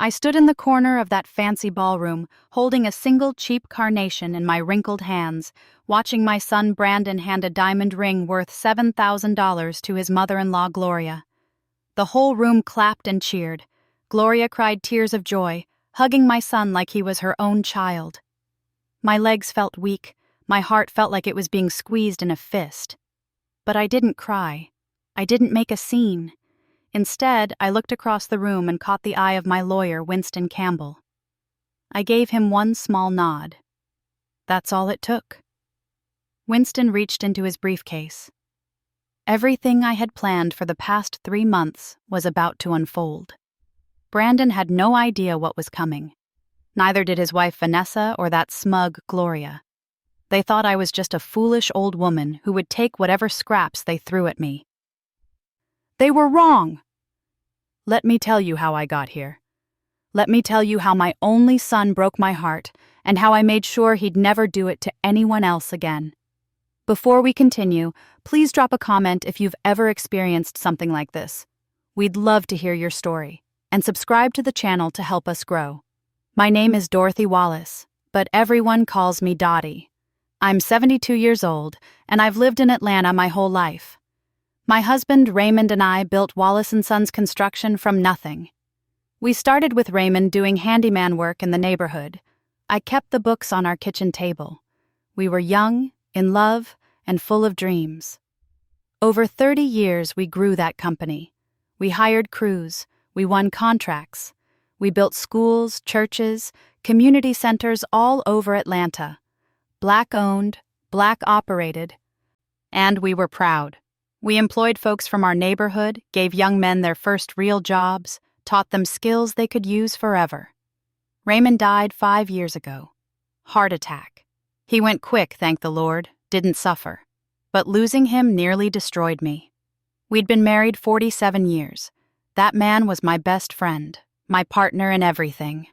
I stood in the corner of that fancy ballroom, holding a single cheap carnation in my wrinkled hands, watching my son Brandon hand a diamond ring worth $7,000 to his mother-in-law Gloria. The whole room clapped and cheered. Gloria cried tears of joy, hugging my son like he was her own child. My legs felt weak, my heart felt like it was being squeezed in a fist. But I didn't cry. I didn't make a scene. Instead, I looked across the room and caught the eye of my lawyer, Winston Campbell. I gave him one small nod. That's all it took. Winston reached into his briefcase. Everything I had planned for the past 3 months was about to unfold. Brandon had no idea what was coming. Neither did his wife Vanessa or that smug Gloria. They thought I was just a foolish old woman who would take whatever scraps they threw at me. They were wrong. Let me tell you how I got here. Let me tell you how my only son broke my heart and how I made sure he'd never do it to anyone else again. Before we continue, please drop a comment if you've ever experienced something like this. We'd love to hear your story, and subscribe to the channel to help us grow. My name is Dorothy Wallace, but everyone calls me Dottie. I'm 72 years old, and I've lived in Atlanta my whole life. My husband Raymond and I built Wallace & Sons Construction from nothing. We started with Raymond doing handyman work in the neighborhood. I kept the books on our kitchen table. We were young, in love, and full of dreams. Over 30 years we grew that company. We hired crews, we won contracts. We built schools, churches, community centers all over Atlanta. Black-owned, Black-operated. And we were proud. We employed folks from our neighborhood, gave young men their first real jobs, taught them skills they could use forever. Raymond died 5 years ago. Heart attack. He went quick, thank the Lord, didn't suffer. But losing him nearly destroyed me. We'd been married 47 years. That man was my best friend, my partner in everything.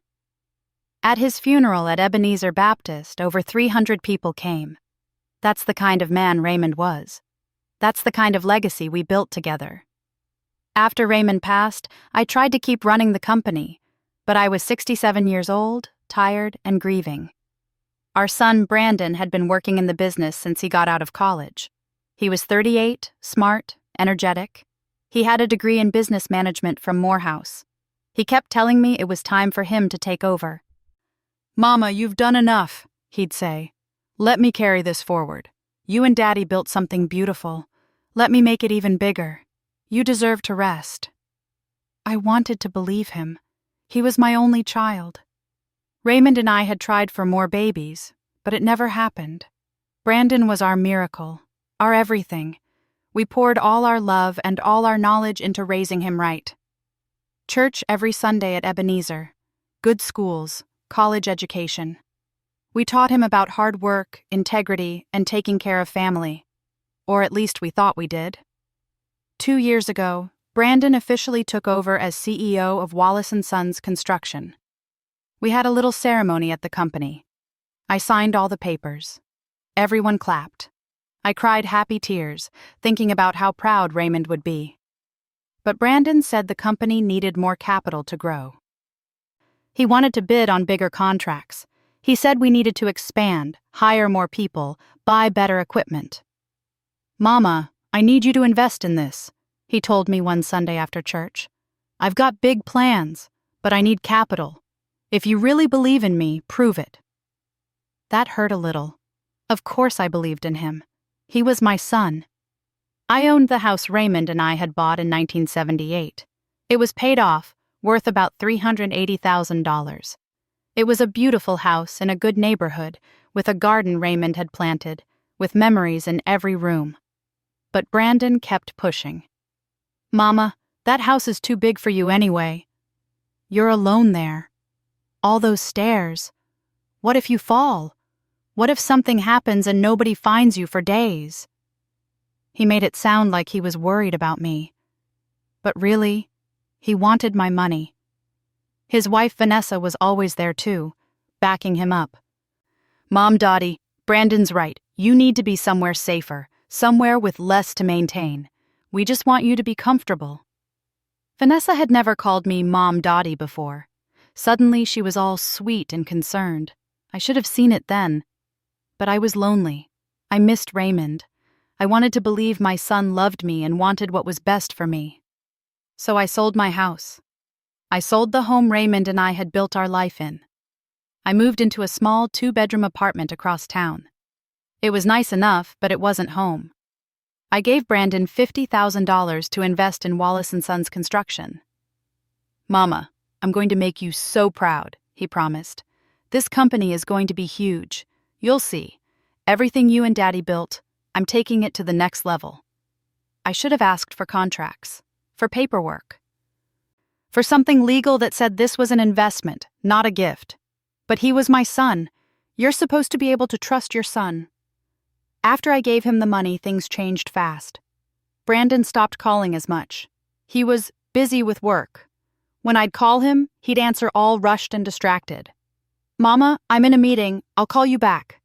At his funeral at Ebenezer Baptist, over 300 people came. That's the kind of man Raymond was. That's the kind of legacy we built together. After Raymond passed, I tried to keep running the company, but I was 67 years old, tired, and grieving. Our son, Brandon, had been working in the business since he got out of college. He was 38, smart, energetic. He had a degree in business management from Morehouse. He kept telling me it was time for him to take over. "Mama, you've done enough," he'd say. "Let me carry this forward. You and Daddy built something beautiful. Let me make it even bigger. You deserve to rest." I wanted to believe him. He was my only child. Raymond and I had tried for more babies, but it never happened. Brandon was our miracle, our everything. We poured all our love and all our knowledge into raising him right. Church every Sunday at Ebenezer. Good schools, college education. We taught him about hard work, integrity, and taking care of family. Or at least we thought we did. 2 years ago, Brandon officially took over as CEO of Wallace & Sons Construction. We had a little ceremony at the company. I signed all the papers. Everyone clapped. I cried happy tears, thinking about how proud Raymond would be. But Brandon said the company needed more capital to grow. He wanted to bid on bigger contracts. He said we needed to expand, hire more people, buy better equipment. "Mama, I need you to invest in this," he told me one Sunday after church. "I've got big plans, but I need capital. If you really believe in me, prove it." That hurt a little. Of course I believed in him. He was my son. I owned the house Raymond and I had bought in 1978. It was paid off, worth about $380,000. It was a beautiful house in a good neighborhood, with a garden Raymond had planted, with memories in every room. But Brandon kept pushing. "Mama, that house is too big for you anyway. You're alone there. All those stairs. What if you fall? What if something happens and nobody finds you for days?" He made it sound like he was worried about me. But really, he wanted my money. His wife Vanessa was always there too, backing him up. "Mom, Dottie, Brandon's right. You need to be somewhere safer, somewhere with less to maintain. We just want you to be comfortable." Vanessa had never called me Mom Dottie before. Suddenly, she was all sweet and concerned. I should have seen it then. But I was lonely. I missed Raymond. I wanted to believe my son loved me and wanted what was best for me. So I sold my house. I sold the home Raymond and I had built our life in. I moved into a small 2-bedroom apartment across town. It was nice enough, but it wasn't home. I gave Brandon $50,000 to invest in Wallace & Sons construction. "Mama, I'm going to make you so proud," he promised. "This company is going to be huge. You'll see. Everything you and Daddy built, I'm taking it to the next level." I should have asked for contracts, for paperwork, for something legal that said this was an investment, not a gift. But he was my son. You're supposed to be able to trust your son. After I gave him the money, things changed fast. Brandon stopped calling as much. He was busy with work. When I'd call him, he'd answer all rushed and distracted. "Mama, I'm in a meeting. I'll call you back."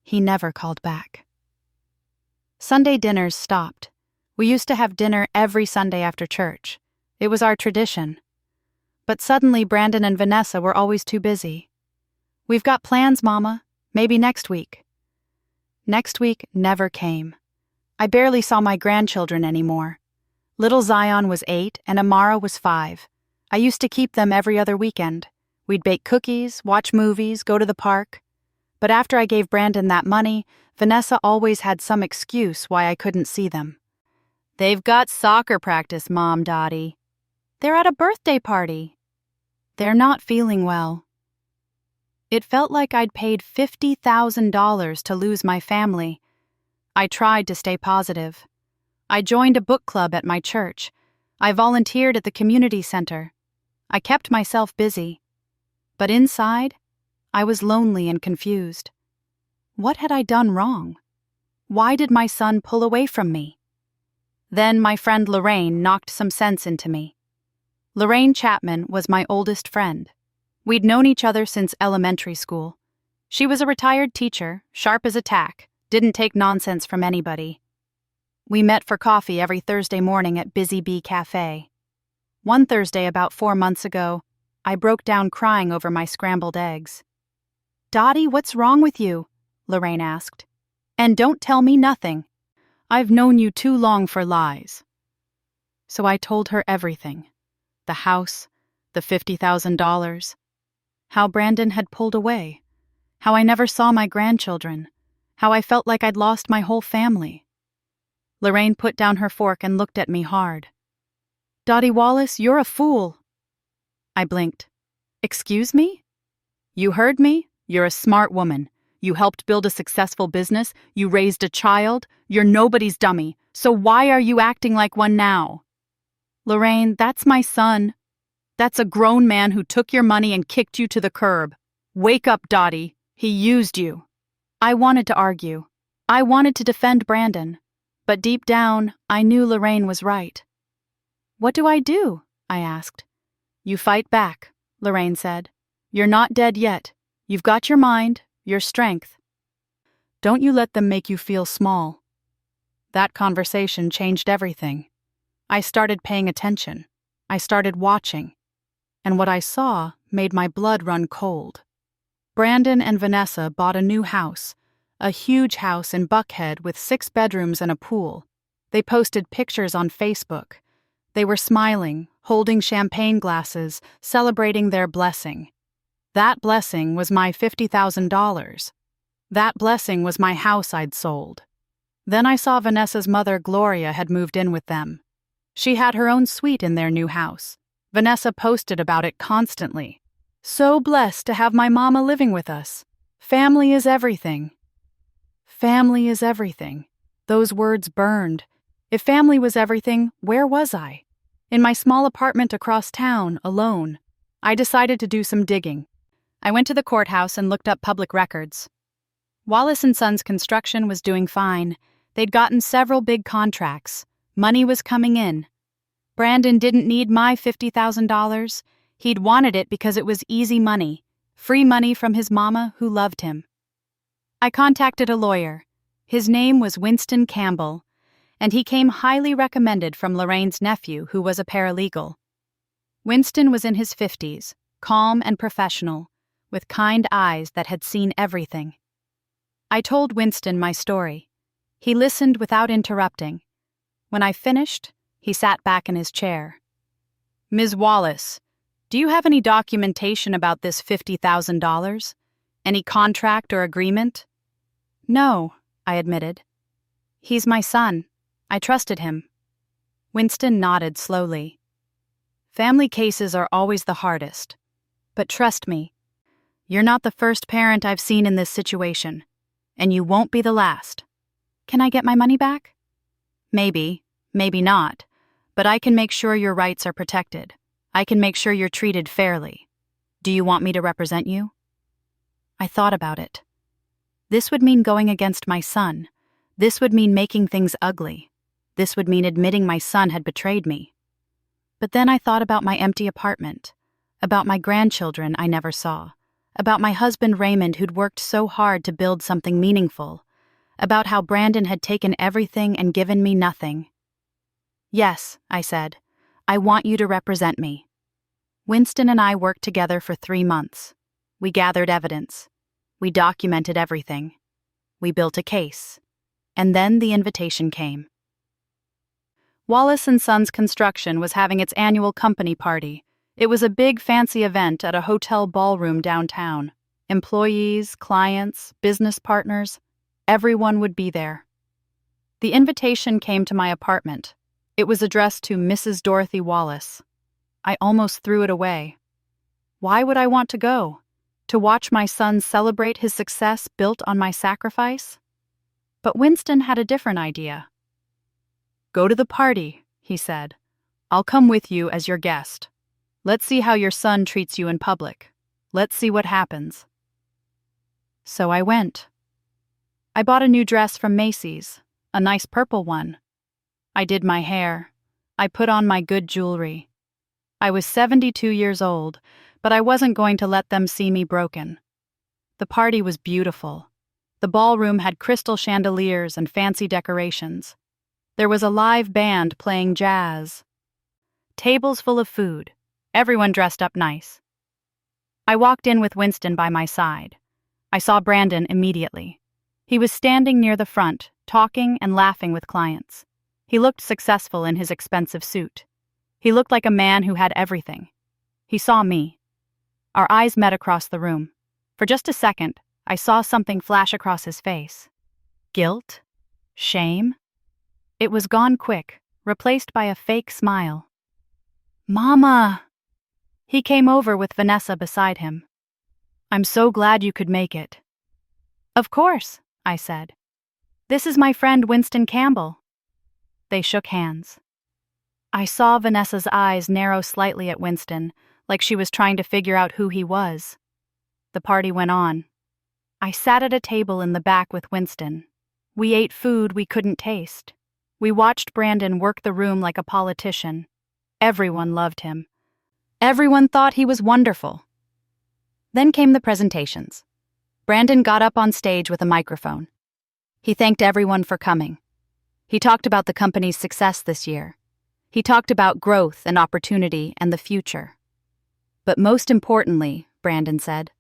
He never called back. Sunday dinners stopped. We used to have dinner every Sunday after church. It was our tradition. But suddenly Brandon and Vanessa were always too busy. "We've got plans, Mama. Maybe next week." Next week never came. I barely saw my grandchildren anymore. Little Zion was 8 and Amara was 5. I used to keep them every other weekend. We'd bake cookies, watch movies, go to the park. But after I gave Brandon that money, Vanessa always had some excuse why I couldn't see them. "They've got soccer practice, Mom, Dottie." "They're at a birthday party." "They're not feeling well." It felt like I'd paid $50,000 to lose my family. I tried to stay positive. I joined a book club at my church. I volunteered at the community center. I kept myself busy. But inside, I was lonely and confused. What had I done wrong? Why did my son pull away from me? Then my friend Lorraine knocked some sense into me. Lorraine Chapman was my oldest friend. We'd known each other since elementary school. She was a retired teacher, sharp as a tack, didn't take nonsense from anybody. We met for coffee every Thursday morning at Busy Bee Cafe. One Thursday about 4 months ago, I broke down crying over my scrambled eggs. "Dottie, what's wrong with you?" Lorraine asked. "And don't tell me nothing. I've known you too long for lies." So I told her everything. The house, the $50,000, how Brandon had pulled away, how I never saw my grandchildren, how I felt like I'd lost my whole family. Lorraine put down her fork and looked at me hard. "Dottie Wallace, you're a fool." I blinked. "Excuse me?" "You heard me? You're a smart woman. You helped build a successful business. You raised a child. You're nobody's dummy. So why are you acting like one now?" "Lorraine, that's my son. That's a grown man who took your money and kicked you to the curb. Wake up, Dottie. He used you." I wanted to argue. I wanted to defend Brandon. But deep down, I knew Lorraine was right. "What do I do?" I asked. "You fight back," Lorraine said. "You're not dead yet. You've got your mind, your strength. Don't you let them make you feel small." That conversation changed everything. I started paying attention. I started watching. And what I saw made my blood run cold. Brandon and Vanessa bought a new house, a huge house in Buckhead with 6 bedrooms and a pool. They posted pictures on Facebook. They were smiling, holding champagne glasses, celebrating their blessing. That blessing was my $50,000. That blessing was my house I'd sold. Then I saw Vanessa's mother, Gloria, had moved in with them. She had her own suite in their new house. Vanessa posted about it constantly. "So blessed to have my mama living with us. Family is everything." Family is everything. Those words burned. If family was everything, where was I? In my small apartment across town, alone. I decided to do some digging. I went to the courthouse and looked up public records. Wallace & Sons Construction was doing fine. They'd gotten several big contracts. Money was coming in. Brandon didn't need my $50,000. He'd wanted it because it was easy money, free money from his mama who loved him. I contacted a lawyer. His name was Winston Campbell, and he came highly recommended from Lorraine's nephew, who was a paralegal. Winston was in his 50s, calm and professional, with kind eyes that had seen everything. I told Winston my story. He listened without interrupting. When I finished, he sat back in his chair. "Ms. Wallace, do you have any documentation about this $50,000? Any contract or agreement?" "No," I admitted. "He's my son. I trusted him." Winston nodded slowly. "Family cases are always the hardest. But trust me, you're not the first parent I've seen in this situation, and you won't be the last. Can I get my money back?" "Maybe, maybe not, but I can make sure your rights are protected. I can make sure you're treated fairly. Do you want me to represent you?" I thought about it. This would mean going against my son. This would mean making things ugly. This would mean admitting my son had betrayed me. But then I thought about my empty apartment, about my grandchildren I never saw, about my husband Raymond who'd worked so hard to build something meaningful, about how Brandon had taken everything and given me nothing. "Yes," I said, "I want you to represent me." Winston and I worked together for 3 months. We gathered evidence. We documented everything. We built a case. And then the invitation came. Wallace & Sons Construction was having its annual company party. It was a big fancy event at a hotel ballroom downtown. Employees, clients, business partners, everyone would be there. The invitation came to my apartment. It was addressed to Mrs. Dorothy Wallace. I almost threw it away. Why would I want to go? To watch my son celebrate his success built on my sacrifice? But Winston had a different idea. "Go to the party," he said. "I'll come with you as your guest. Let's see how your son treats you in public. Let's see what happens." So I went. I bought a new dress from Macy's, a nice purple one. I did my hair. I put on my good jewelry. I was 72 years old, but I wasn't going to let them see me broken. The party was beautiful. The ballroom had crystal chandeliers and fancy decorations. There was a live band playing jazz. Tables full of food, everyone dressed up nice. I walked in with Winston by my side. I saw Brandon immediately. He was standing near the front, talking and laughing with clients. He looked successful in his expensive suit. He looked like a man who had everything. He saw me. Our eyes met across the room. For just a second, I saw something flash across his face. Guilt? Shame? It was gone quick, replaced by a fake smile. "Mama!" He came over with Vanessa beside him. "I'm so glad you could make it." "Of course," I said. "This is my friend Winston Campbell." They shook hands. I saw Vanessa's eyes narrow slightly at Winston, like she was trying to figure out who he was. The party went on. I sat at a table in the back with Winston. We ate food we couldn't taste. We watched Brandon work the room like a politician. Everyone loved him. Everyone thought he was wonderful. Then came the presentations. Brandon got up on stage with a microphone. He thanked everyone for coming. He talked about the company's success this year. He talked about growth and opportunity and the future. But most importantly, Brandon said,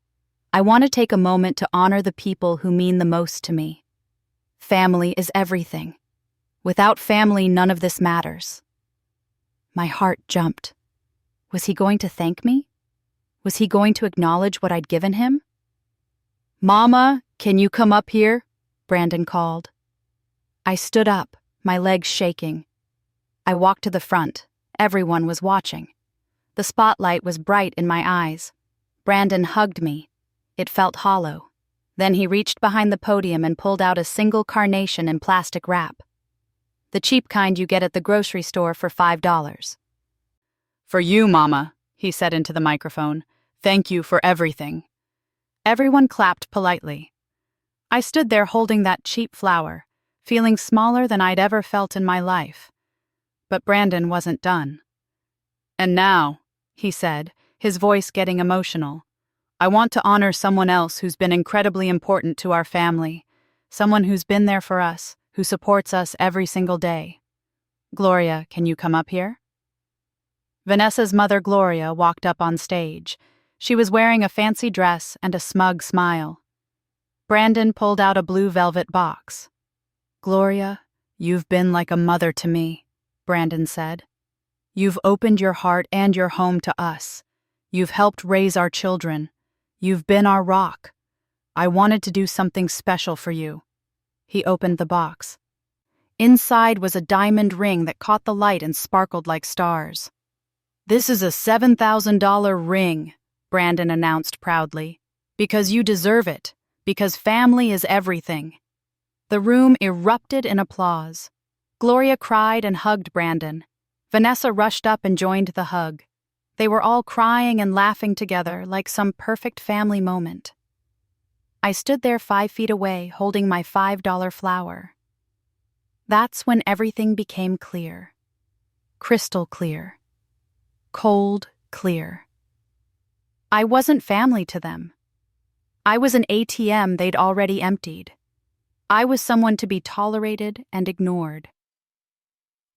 "I want to take a moment to honor the people who mean the most to me. Family is everything. Without family, none of this matters." My heart jumped. Was he going to thank me? Was he going to acknowledge what I'd given him? "Mama, can you come up here?" Brandon called. I stood up, my legs shaking. I walked to the front. Everyone was watching. The spotlight was bright in my eyes. Brandon hugged me. It felt hollow. Then he reached behind the podium and pulled out a single carnation in plastic wrap. The cheap kind you get at the grocery store for $5. "For you, Mama," he said into the microphone. "Thank you for everything." Everyone clapped politely. I stood there holding that cheap flower, feeling smaller than I'd ever felt in my life. But Brandon wasn't done. "And now," he said, his voice getting emotional, "I want to honor someone else who's been incredibly important to our family, someone who's been there for us, who supports us every single day. Gloria, can you come up here?" Vanessa's mother, Gloria, walked up on stage. She was wearing a fancy dress and a smug smile. Brandon pulled out a blue velvet box. "Gloria, you've been like a mother to me," Brandon said. "You've opened your heart and your home to us. You've helped raise our children. You've been our rock. I wanted to do something special for you." He opened the box. Inside was a diamond ring that caught the light and sparkled like stars. "This is a $7,000 ring," Brandon announced proudly. "Because you deserve it. Because family is everything." The room erupted in applause. Gloria cried and hugged Brandon. Vanessa rushed up and joined the hug. They were all crying and laughing together like some perfect family moment. I stood there 5 feet away, holding my $5 flower. That's when everything became clear. Crystal clear. Cold clear. I wasn't family to them. I was an ATM they'd already emptied. I was someone to be tolerated and ignored.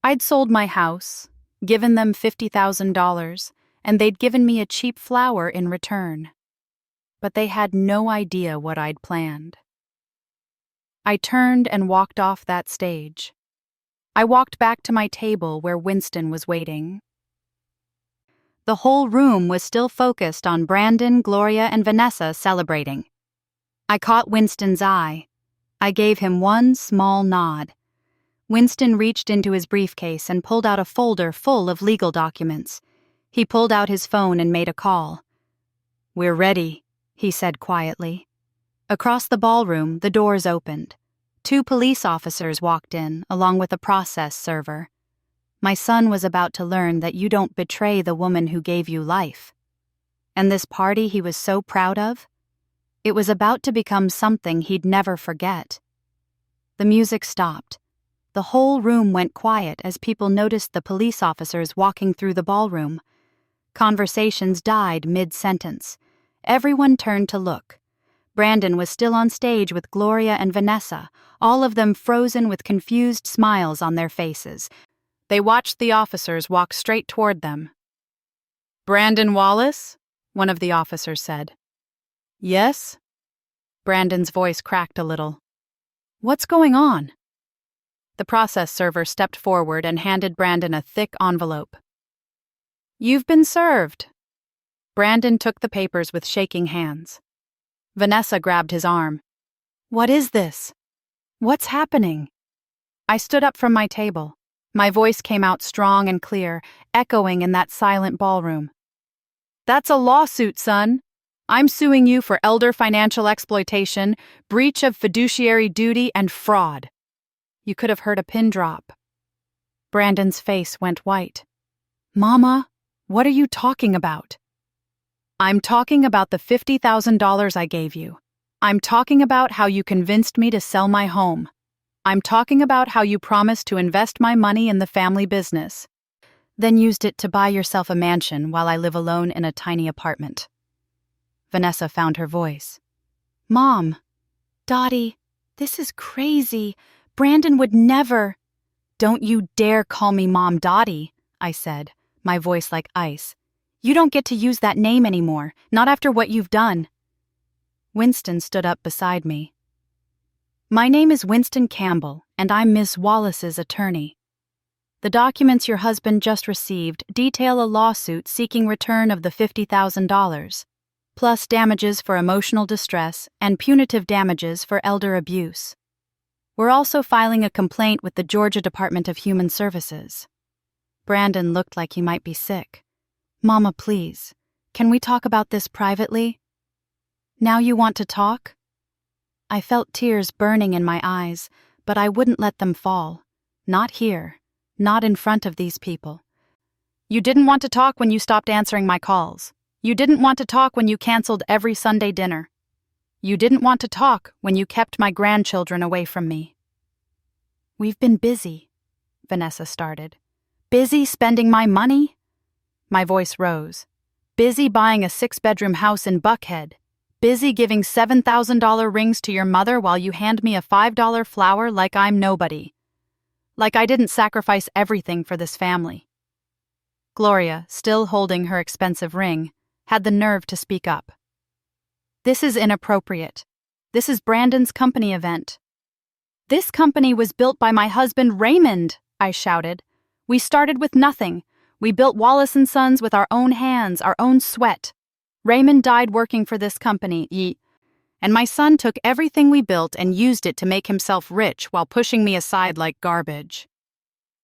I'd sold my house, given them $50,000, and they'd given me a cheap flower in return. But they had no idea what I'd planned. I turned and walked off that stage. I walked back to my table where Winston was waiting. The whole room was still focused on Brandon, Gloria, and Vanessa celebrating. I caught Winston's eye. I gave him one small nod. Winston reached into his briefcase and pulled out a folder full of legal documents. He pulled out his phone and made a call. "We're ready," he said quietly. Across the ballroom, the doors opened. 2 police officers walked in, along with a process server. My son was about to learn that you don't betray the woman who gave you life. And this party he was so proud of? It was about to become something he'd never forget. The music stopped. The whole room went quiet as people noticed the police officers walking through the ballroom. Conversations died mid-sentence. Everyone turned to look. Brandon was still on stage with Gloria and Vanessa, all of them frozen with confused smiles on their faces. They watched the officers walk straight toward them. "Brandon Wallace?" one of the officers said. "Yes?" Brandon's voice cracked a little. "What's going on?" The process server stepped forward and handed Brandon a thick envelope. "You've been served." Brandon took the papers with shaking hands. Vanessa grabbed his arm. "What is this? What's happening?" I stood up from my table. My voice came out strong and clear, echoing in that silent ballroom. "That's a lawsuit, son. I'm suing you for elder financial exploitation, breach of fiduciary duty, and fraud." You could have heard a pin drop. Brandon's face went white. "Mama, what are you talking about?" "I'm talking about the $50,000 I gave you. I'm talking about how you convinced me to sell my home. I'm talking about how you promised to invest my money in the family business, then used it to buy yourself a mansion while I live alone in a tiny apartment." Vanessa found her voice. "Mom, Dottie, this is crazy. Brandon would never—" "Don't you dare call me Mom Dottie," I said, my voice like ice. "You don't get to use that name anymore, not after what you've done." Winston stood up beside me. "My name is Winston Campbell, and I'm Miss Wallace's attorney. The documents your husband just received detail a lawsuit seeking return of the $50,000, plus damages for emotional distress and punitive damages for elder abuse. We're also filing a complaint with the Georgia Department of Human Services." Brandon looked like he might be sick. "Mama, please, can we talk about this privately?" "Now you want to talk?" I felt tears burning in my eyes, but I wouldn't let them fall. Not here. Not in front of these people. "You didn't want to talk when you stopped answering my calls. You didn't want to talk when you canceled every Sunday dinner. You didn't want to talk when you kept my grandchildren away from me." "We've been busy," Vanessa started. "Busy spending my money?" My voice rose. "Busy buying a 6-bedroom house in Buckhead. Busy giving $7,000 rings to your mother while you hand me a $5 flower like I'm nobody. Like I didn't sacrifice everything for this family." Gloria, still holding her expensive ring, had the nerve to speak up. "This is inappropriate. This is Brandon's company event." "This company was built by my husband Raymond," I shouted. "We started with nothing. We built Wallace & Sons with our own hands, our own sweat. Raymond died working for this company, and my son took everything we built and used it to make himself rich while pushing me aside like garbage."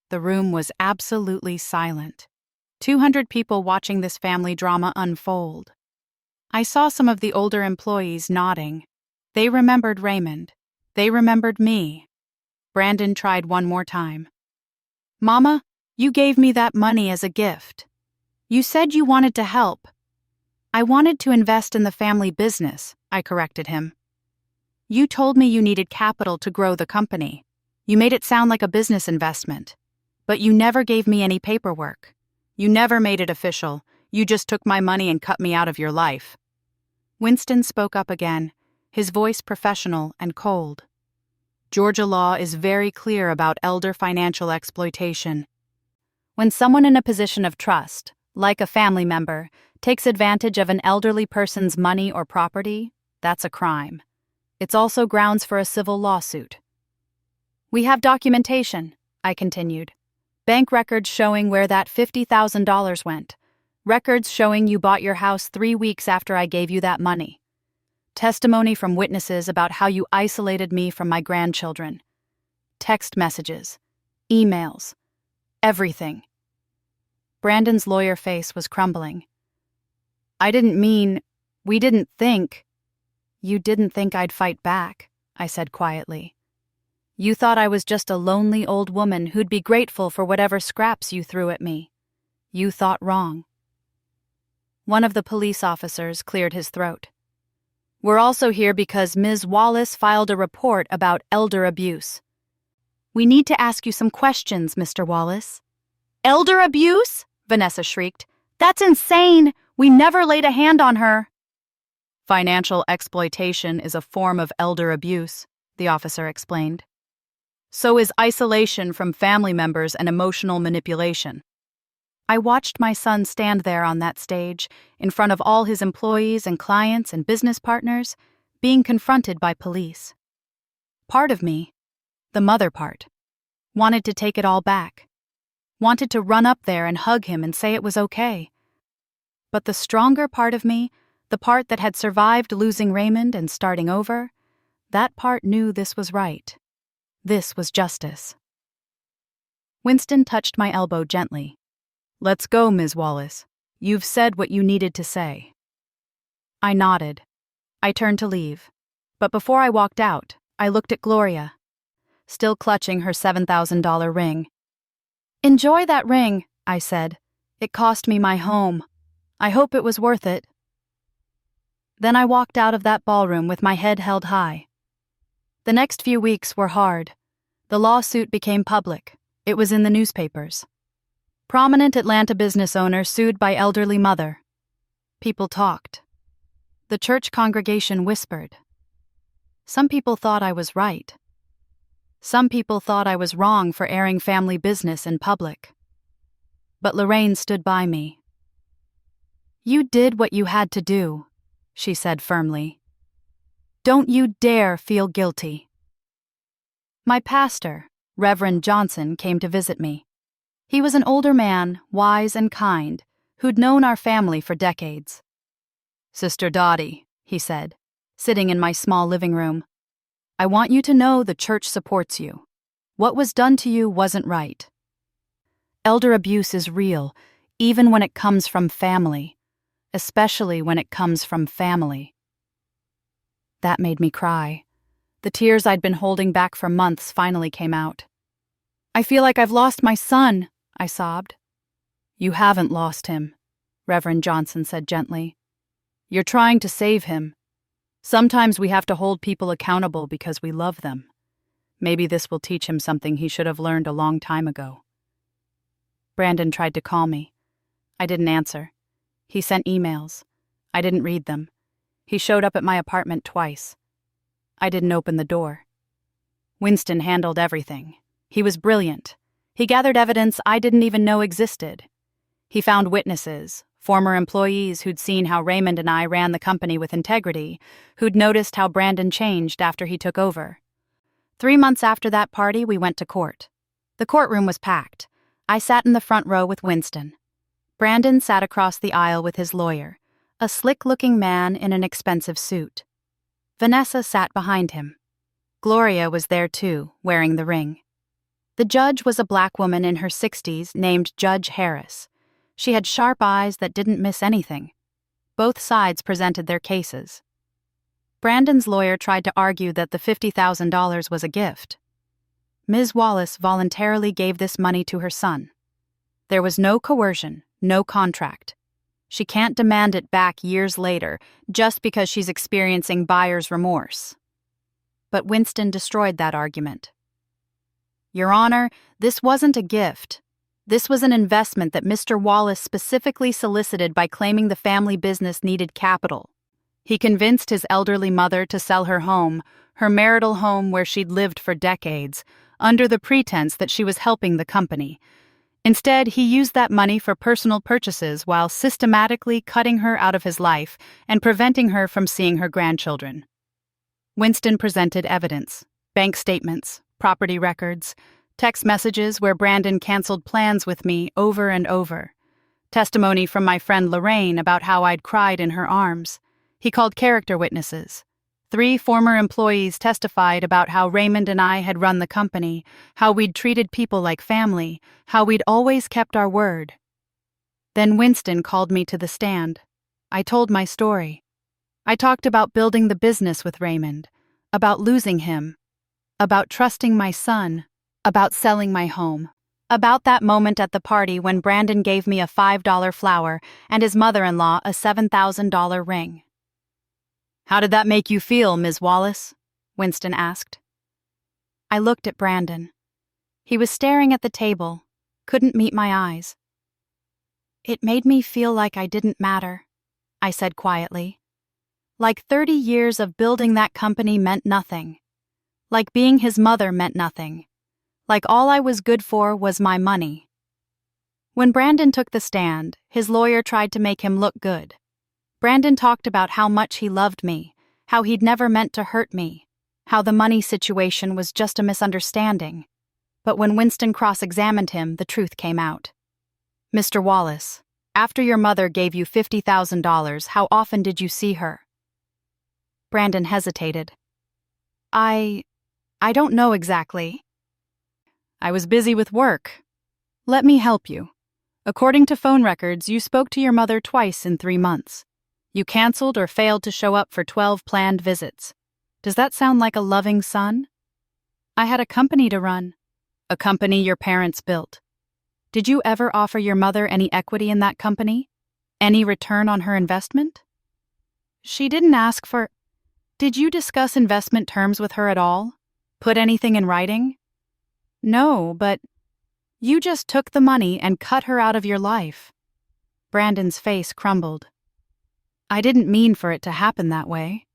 The room was absolutely silent. 200 people watching this family drama unfold. I saw some of the older employees nodding. They remembered Raymond. They remembered me. Brandon tried one more time. "Mama, you gave me that money as a gift. You said you wanted to help." "I wanted to invest in the family business," I corrected him. "You told me you needed capital to grow the company. You made it sound like a business investment. But you never gave me any paperwork. You never made it official. You just took my money and cut me out of your life." Winston spoke up again, his voice professional and cold. "Georgia law is very clear about elder financial exploitation. When someone in a position of trust, like a family member, takes advantage of an elderly person's money or property, that's a crime. It's also grounds for a civil lawsuit." "We have documentation," I continued. "Bank records showing where that $50,000 went. Records showing you bought your house 3 weeks after I gave you that money. Testimony from witnesses about how you isolated me from my grandchildren. Text messages, emails, everything." Brandon's lawyer face was crumbling. We didn't think." "You didn't think I'd fight back," I said quietly. "You thought I was just a lonely old woman who'd be grateful for whatever scraps you threw at me. You thought wrong." One of the police officers cleared his throat. "We're also here because Ms. Wallace filed a report about elder abuse." "We need to ask you some questions, Mr. Wallace." "Elder abuse?" Vanessa shrieked. "That's insane! We never laid a hand on her." "Financial exploitation is a form of elder abuse," the officer explained. "So is isolation from family members and emotional manipulation." I watched my son stand there on that stage, in front of all his employees and clients and business partners, being confronted by police. Part of me, the mother part, wanted to take it all back, wanted to run up there and hug him and say it was okay. But the stronger part of me, the part that had survived losing Raymond and starting over, that part knew this was right. This was justice. Winston touched my elbow gently. "Let's go, Ms. Wallace. You've said what you needed to say." I nodded. I turned to leave. But before I walked out, I looked at Gloria, still clutching her $7,000 ring. "Enjoy that ring," I said. "It cost me my home. I hope it was worth it." Then I walked out of that ballroom with my head held high. The next few weeks were hard. The lawsuit became public. It was in the newspapers. Prominent Atlanta business owner sued by elderly mother. People talked. The church congregation whispered. Some people thought I was right. Some people thought I was wrong for airing family business in public. But Lorraine stood by me. "You did what you had to do," she said firmly. "Don't you dare feel guilty." My pastor, Reverend Johnson, came to visit me. He was an older man, wise and kind, who'd known our family for decades. "Sister Dottie," he said, sitting in my small living room, "I want you to know the church supports you. What was done to you wasn't right. Elder abuse is real, even when it comes from family, especially when it comes from family." That made me cry. The tears I'd been holding back for months finally came out. "I feel like I've lost my son," I sobbed. "You haven't lost him," Reverend Johnson said gently. "You're trying to save him. Sometimes we have to hold people accountable because we love them. Maybe this will teach him something he should have learned a long time ago." Brandon tried to call me. I didn't answer. He sent emails. I didn't read them. He showed up at my apartment twice. I didn't open the door. Winston handled everything. He was brilliant. He gathered evidence I didn't even know existed. He found witnesses, Former employees who'd seen how Raymond and I ran the company with integrity, who'd noticed how Brandon changed after he took over. 3 months after that party, we went to court. The courtroom was packed. I sat in the front row with Winston. Brandon sat across the aisle with his lawyer, a slick-looking man in an expensive suit. Vanessa sat behind him. Gloria was there too, wearing the ring. The judge was a black woman in her 60s named Judge Harris. She had sharp eyes that didn't miss anything. Both sides presented their cases. Brandon's lawyer tried to argue that the $50,000 was a gift. Ms. Wallace voluntarily gave this money to her son. There was no coercion, no contract. She can't demand it back years later just because she's experiencing buyer's remorse. But Winston destroyed that argument. Your Honor, this wasn't a gift. This was an investment that Mr. Wallace specifically solicited by claiming the family business needed capital. He convinced his elderly mother to sell her home, her marital home where she'd lived for decades, under the pretense that she was helping the company. Instead, he used that money for personal purchases while systematically cutting her out of his life and preventing her from seeing her grandchildren. Winston presented evidence, bank statements, property records, text messages where Brandon canceled plans with me over and over, testimony from my friend Lorraine about how I'd cried in her arms. He called character witnesses. 3 former employees testified about how Raymond and I had run the company, how we'd treated people like family, how we'd always kept our word. Then Winston called me to the stand. I told my story. I talked about building the business with Raymond, about losing him, about trusting my son, about selling my home, about that moment at the party when Brandon gave me a $5 flower and his mother-in-law a $7,000 ring. How did that make you feel, Ms. Wallace? Winston asked. I looked at Brandon. He was staring at the table, couldn't meet my eyes. It made me feel like I didn't matter, I said quietly. Like 30 years of building that company meant nothing. Like being his mother meant nothing. Like all I was good for was my money. When Brandon took the stand, his lawyer tried to make him look good. Brandon talked about how much he loved me, how he'd never meant to hurt me, how the money situation was just a misunderstanding. But when Winston cross-examined him, the truth came out. Mr. Wallace, after your mother gave you $50,000, how often did you see her? Brandon hesitated. I don't know exactly. I was busy with work. Let me help you. According to phone records, you spoke to your mother twice in 3 months. You canceled or failed to show up for 12 planned visits. Does that sound like a loving son? I had a company to run. A company your parents built. Did you ever offer your mother any equity in that company? Any return on her investment? She didn't ask for... Did you discuss investment terms with her at all? Put anything in writing? No, but you just took the money and cut her out of your life. Brandon's face crumbled. I didn't mean for it to happen that way.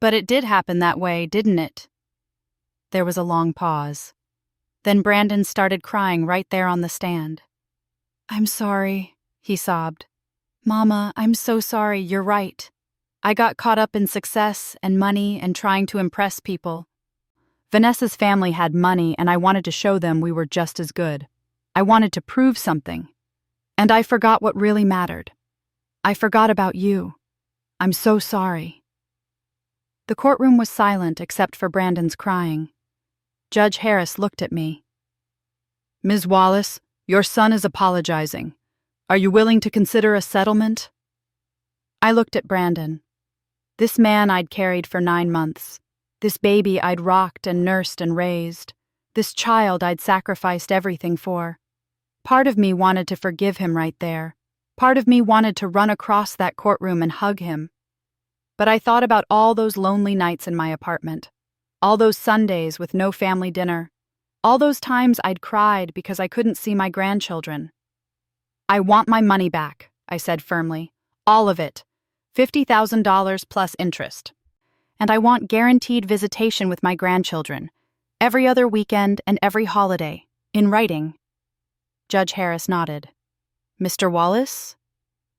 But it did happen that way, didn't it? There was a long pause. Then Brandon started crying right there on the stand. I'm sorry, he sobbed. Mama, I'm so sorry, you're right. I got caught up in success and money and trying to impress people. Vanessa's family had money, and I wanted to show them we were just as good. I wanted to prove something. And I forgot what really mattered. I forgot about you. I'm so sorry. The courtroom was silent except for Brandon's crying. Judge Harris looked at me. Ms. Wallace, your son is apologizing. Are you willing to consider a settlement? I looked at Brandon. This man I'd carried for 9 months. This baby I'd rocked and nursed and raised. This child I'd sacrificed everything for. Part of me wanted to forgive him right there. Part of me wanted to run across that courtroom and hug him. But I thought about all those lonely nights in my apartment. All those Sundays with no family dinner. All those times I'd cried because I couldn't see my grandchildren. I want my money back, I said firmly. All of it. $50,000 plus interest. And I want guaranteed visitation with my grandchildren. Every other weekend and every holiday. In writing. Judge Harris nodded. Mr. Wallace?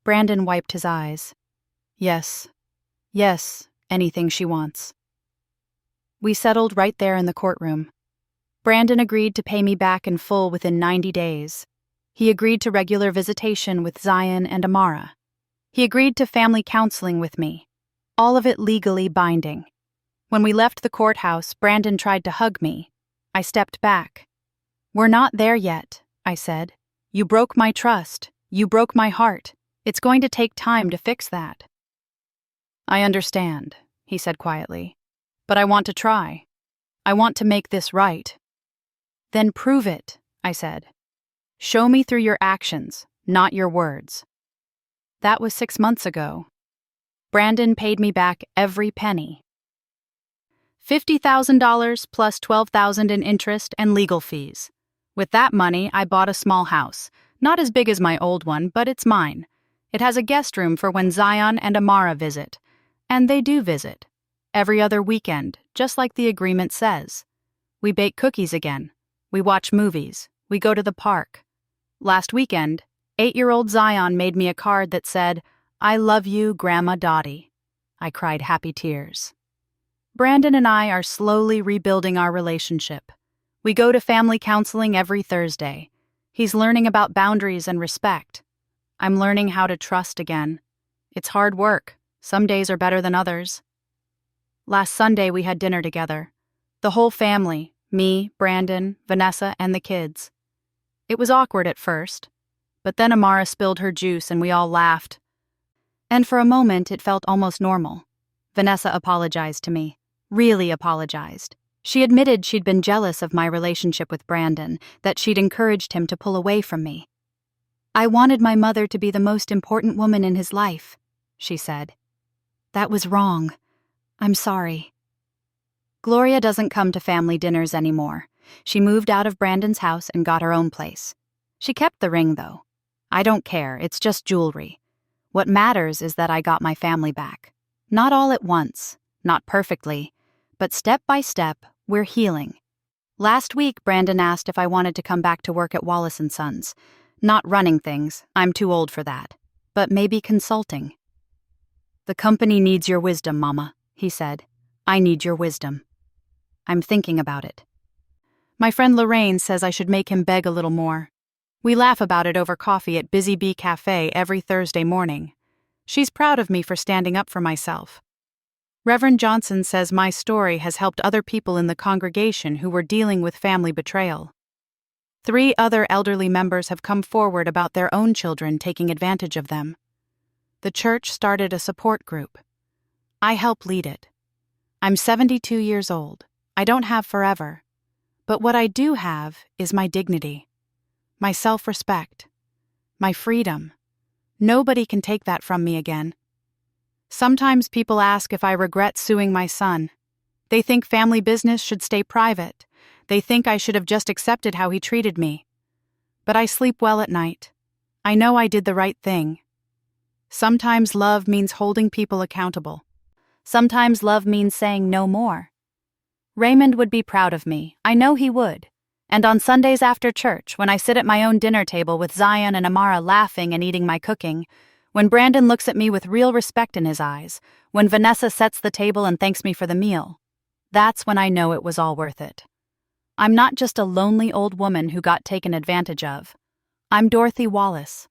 Brandon wiped his eyes. Yes. Yes, anything she wants. We settled right there in the courtroom. Brandon agreed to pay me back in full within 90 days. He agreed to regular visitation with Zion and Amara. He agreed to family counseling with me, all of it legally binding. When we left the courthouse, Brandon tried to hug me. I stepped back. "We're not there yet," I said. "You broke my trust. You broke my heart. It's going to take time to fix that." "I understand," he said quietly. "But I want to try. I want to make this right." "Then prove it," I said. "Show me through your actions, not your words." That was 6 months ago. Brandon paid me back every penny. $50,000 plus $12,000 in interest and legal fees. With that money, I bought a small house, not as big as my old one, but it's mine. It has a guest room for when Zion and Amara visit. And they do visit. Every other weekend, just like the agreement says. We bake cookies again. We watch movies. We go to the park. Last weekend, 8-year-old Zion made me a card that said, "I love you, Grandma Dottie." I cried happy tears. Brandon and I are slowly rebuilding our relationship. We go to family counseling every Thursday. He's learning about boundaries and respect. I'm learning how to trust again. It's hard work. Some days are better than others. Last Sunday we had dinner together. The whole family, me, Brandon, Vanessa, and the kids. It was awkward at first, but then Amara spilled her juice and we all laughed. And for a moment it felt almost normal. Vanessa apologized to me. Really apologized. She admitted she'd been jealous of my relationship with Brandon, that she'd encouraged him to pull away from me. "I wanted my mother to be the most important woman in his life," she said. "That was wrong. I'm sorry." Gloria doesn't come to family dinners anymore. She moved out of Brandon's house and got her own place. She kept the ring, though. I don't care, it's just jewelry. What matters is that I got my family back. Not all at once, not perfectly, but step by step, we're healing. Last week, Brandon asked if I wanted to come back to work at Wallace & Sons. Not running things, I'm too old for that, but maybe consulting. "The company needs your wisdom, Mama," he said. "I need your wisdom." I'm thinking about it. My friend Lorraine says I should make him beg a little more. We laugh about it over coffee at Busy Bee Cafe every Thursday morning. She's proud of me for standing up for myself. Reverend Johnson says my story has helped other people in the congregation who were dealing with family betrayal. 3 other elderly members have come forward about their own children taking advantage of them. The church started a support group. I help lead it. I'm 72 years old. I don't have forever. But what I do have is my dignity, my self-respect, my freedom. Nobody can take that from me again. Sometimes people ask if I regret suing my son. They think family business should stay private. They think I should have just accepted how he treated me. But I sleep well at night. I know I did the right thing. Sometimes love means holding people accountable. Sometimes love means saying no more. Raymond would be proud of me. I know he would. And on Sundays after church, when I sit at my own dinner table with Zion and Amara laughing and eating my cooking, when Brandon looks at me with real respect in his eyes, when Vanessa sets the table and thanks me for the meal, that's when I know it was all worth it. I'm not just a lonely old woman who got taken advantage of. I'm Dorothy Wallace.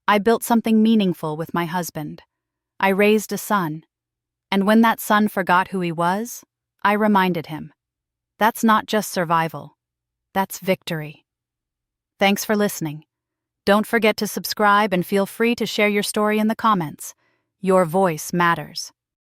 I built something meaningful with my husband. I raised a son. And when that son forgot who he was, I reminded him. That's not just survival. That's victory. Thanks for listening. Don't forget to subscribe and feel free to share your story in the comments. Your voice matters.